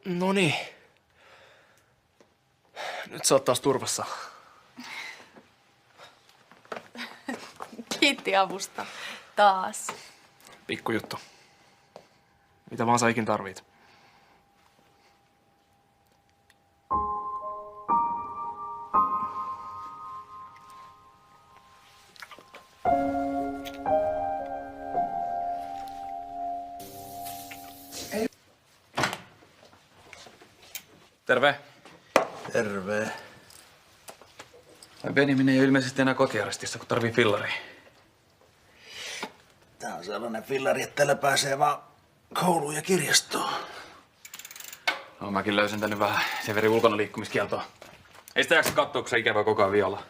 Noniin. Nyt sä oot taas turvassa. Kiitti avusta. Taas. Pikkujuttu. Mitä vaan sä ikin tarvit. Terve. Terve. Benjamin ei ole ilmeisesti enää kotiarestissa, kun tarvii fillaria. Tää on sellainen fillari, että täällä pääsee vaan kouluun ja kirjastoon. No mäkin löysin tänne vähän sen veri ulkona liikkumiskieltoa. Ei sitä jaksa katsoa, kun se ikävä koko ajan violla.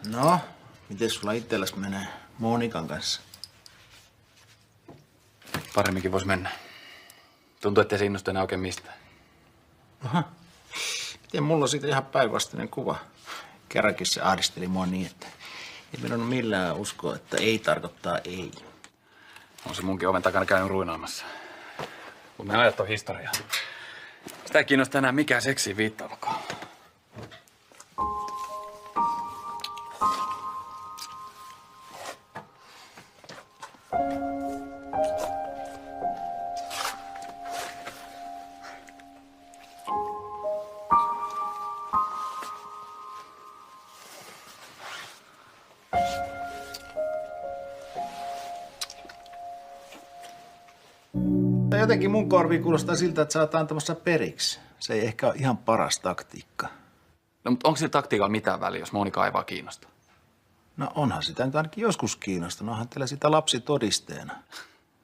No, miten sulla itselläs menee Monikan kanssa? Paremminkin vois mennä. Tuntuu, ettei se innostu enää oikein mistään. Aha. Miten mulla on siitä ihan päinvastainen kuva? Kerrankin se ahdisteli mua niin, että ei minun millään uskoa, että ei tarkoittaa ei. On se munkin oven takana käynyt ruinaamassa. Kun me ajat on historiaa. Sitä ei kiinnosta enää mikään seksiin viittaavakaan. Jotenkin mun korviin kuulostaa siltä, että sä oot antamassa periksi. Se ei ehkä ole ihan paras taktiikka. No, mutta onko sillä taktiikalla mitään väliä, jos Monika ei vaan kiinnosta? No onhan sitä nyt ainakin joskus kiinnostanut. Onhan teillä sitä lapsi todisteena.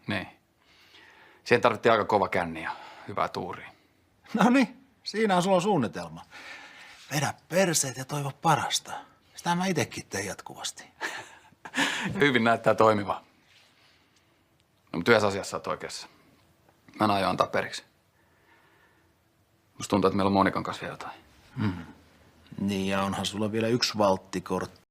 Niin. Siihen tarvittiin aika kova känni ja hyvää tuuria. No niin, siinä on sulla suunnitelma. Vedä perseet ja toivo parasta. Sitä mä itekin teen jatkuvasti. Hyvin näyttää toimiva. No, mutta yhdessä asiassa oot oikeassa. Mä en aio antaa periksi. Musta tuntuu, että meillä on Monikan kanssa vielä jotain. Niin, ja onhan sulla vielä yksi valttikortti.